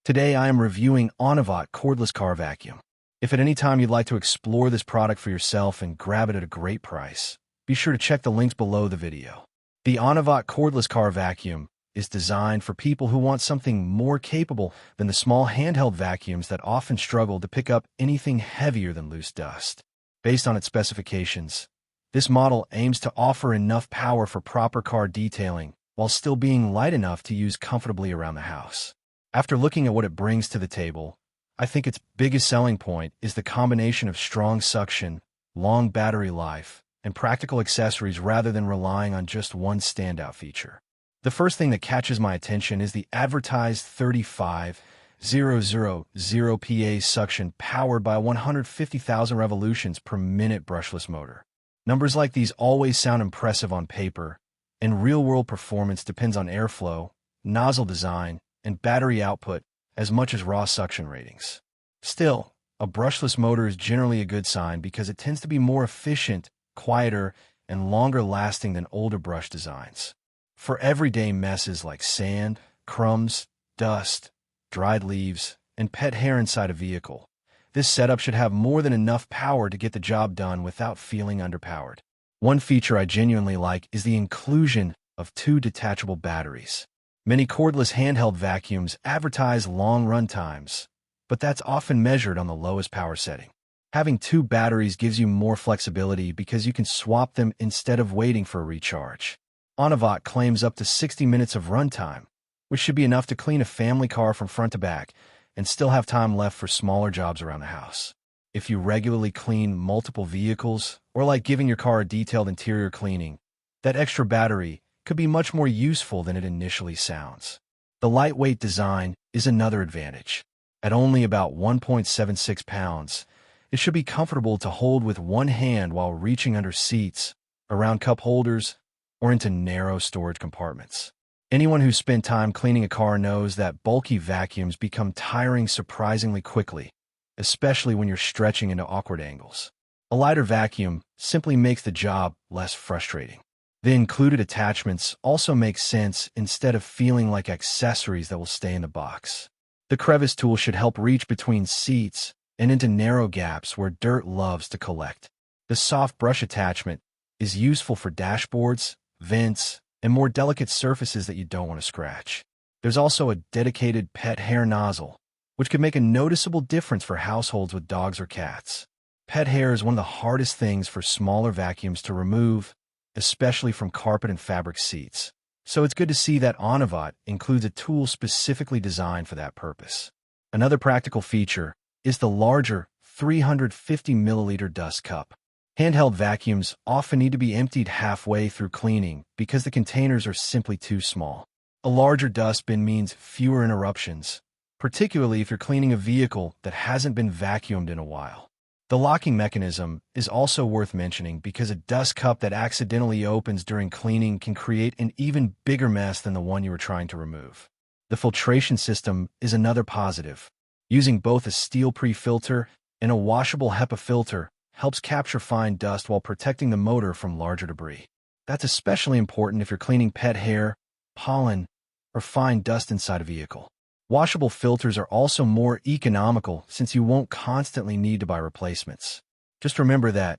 Today I am reviewing ONAVOT Cordless Car Vacuum. If at any time you'd like to explore this product for yourself and grab it at a great price, be sure to check the links below the video. The ONAVOT Cordless Car Vacuum is designed for people who want something more capable than the small handheld vacuums that often struggle to pick up anything heavier than loose dust. Based on its specifications, this model aims to offer enough power for proper car detailing while still being light enough to use comfortably around the house. After looking at what it brings to the table, I think its biggest selling point is the combination of strong suction, long battery life, and practical accessories rather than relying on just one standout feature. The first thing that catches my attention is the advertised 35000PA suction powered by a 150,000 revolutions per minute brushless motor. Numbers like these always sound impressive on paper, and real-world performance depends on airflow, nozzle design, and battery output as much as raw suction ratings. Still, a brushless motor is generally a good sign because it tends to be more efficient, quieter, and longer lasting than older brush designs. For everyday messes like sand, crumbs, dust, dried leaves, and pet hair inside a vehicle, this setup should have more than enough power to get the job done without feeling underpowered. One feature I genuinely like is the inclusion of 2 detachable batteries. Many cordless handheld vacuums advertise long run times, but that's often measured on the lowest power setting. Having 2 batteries gives you more flexibility because you can swap them instead of waiting for a recharge. ONAVOT claims up to 60 minutes of runtime, which should be enough to clean a family car from front to back and still have time left for smaller jobs around the house. If you regularly clean multiple vehicles or like giving your car a detailed interior cleaning, that extra battery could be much more useful than it initially sounds. The lightweight design is another advantage. At only about 1.76 pounds, it should be comfortable to hold with one hand while reaching under seats, around cup holders, or into narrow storage compartments. Anyone who's spent time cleaning a car knows that bulky vacuums become tiring surprisingly quickly, especially when you're stretching into awkward angles. A lighter vacuum simply makes the job less frustrating. The included attachments also make sense instead of feeling like accessories that will stay in the box. The crevice tool should help reach between seats and into narrow gaps where dirt loves to collect. The soft brush attachment is useful for dashboards, vents, and more delicate surfaces that you don't want to scratch. There's also a dedicated pet hair nozzle, which could make a noticeable difference for households with dogs or cats. Pet hair is one of the hardest things for smaller vacuums to remove, especially from carpet and fabric seats. So it's good to see that ONAVOT includes a tool specifically designed for that purpose. Another practical feature is the larger 350 milliliter dust cup. Handheld vacuums often need to be emptied halfway through cleaning because the containers are simply too small. A larger dust bin means fewer interruptions, particularly if you're cleaning a vehicle that hasn't been vacuumed in a while. The locking mechanism is also worth mentioning because a dust cup that accidentally opens during cleaning can create an even bigger mess than the one you were trying to remove. The filtration system is another positive. Using both a steel pre-filter and a washable HEPA filter helps capture fine dust while protecting the motor from larger debris. That's especially important if you're cleaning pet hair, pollen, or fine dust inside a vehicle. Washable filters are also more economical since you won't constantly need to buy replacements. Just remember that,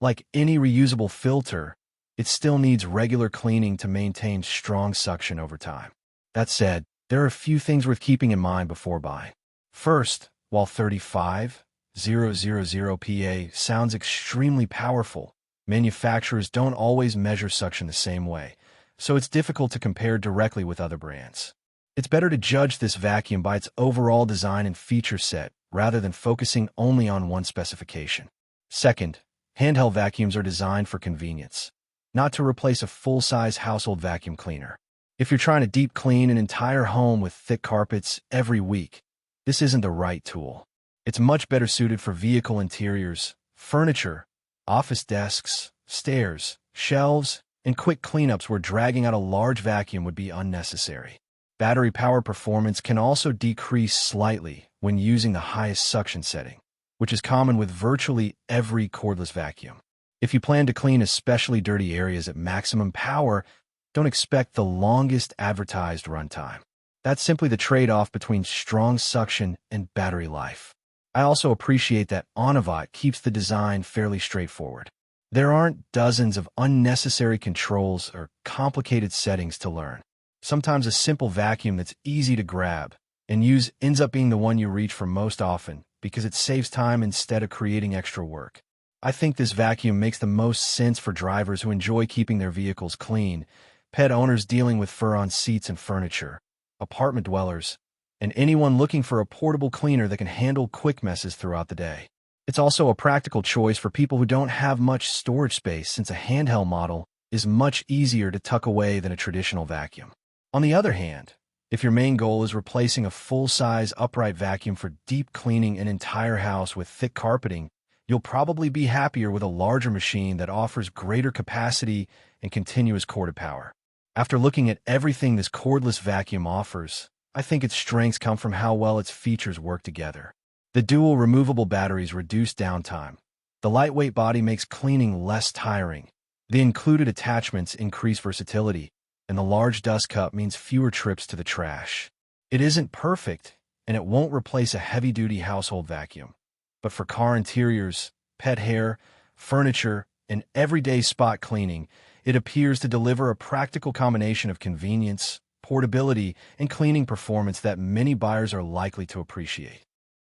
like any reusable filter, it still needs regular cleaning to maintain strong suction over time. That said, there are a few things worth keeping in mind before buying. First, while 35000PA sounds extremely powerful, manufacturers don't always measure suction the same way, so it's difficult to compare directly with other brands. It's better to judge this vacuum by its overall design and feature set rather than focusing only on one specification. Second, handheld vacuums are designed for convenience, not to replace a full-size household vacuum cleaner. If you're trying to deep clean an entire home with thick carpets every week, this isn't the right tool. It's much better suited for vehicle interiors, furniture, office desks, stairs, shelves, and quick cleanups where dragging out a large vacuum would be unnecessary. Battery power performance can also decrease slightly when using the highest suction setting, which is common with virtually every cordless vacuum. If you plan to clean especially dirty areas at maximum power, don't expect the longest advertised runtime. That's simply the trade-off between strong suction and battery life. I also appreciate that ONAVOT keeps the design fairly straightforward. There aren't dozens of unnecessary controls or complicated settings to learn. Sometimes a simple vacuum that's easy to grab and use ends up being the one you reach for most often because it saves time instead of creating extra work. I think this vacuum makes the most sense for drivers who enjoy keeping their vehicles clean, pet owners dealing with fur on seats and furniture, apartment dwellers, and anyone looking for a portable cleaner that can handle quick messes throughout the day. It's also a practical choice for people who don't have much storage space since a handheld model is much easier to tuck away than a traditional vacuum. On the other hand, if your main goal is replacing a full-size upright vacuum for deep cleaning an entire house with thick carpeting, you'll probably be happier with a larger machine that offers greater capacity and continuous corded power. After looking at everything this cordless vacuum offers, I think its strengths come from how well its features work together. The dual removable batteries reduce downtime. The lightweight body makes cleaning less tiring. The included attachments increase versatility, and the large dust cup means fewer trips to the trash. It isn't perfect, and it won't replace a heavy-duty household vacuum. But for car interiors, pet hair, furniture, and everyday spot cleaning, it appears to deliver a practical combination of convenience, portability, and cleaning performance that many buyers are likely to appreciate.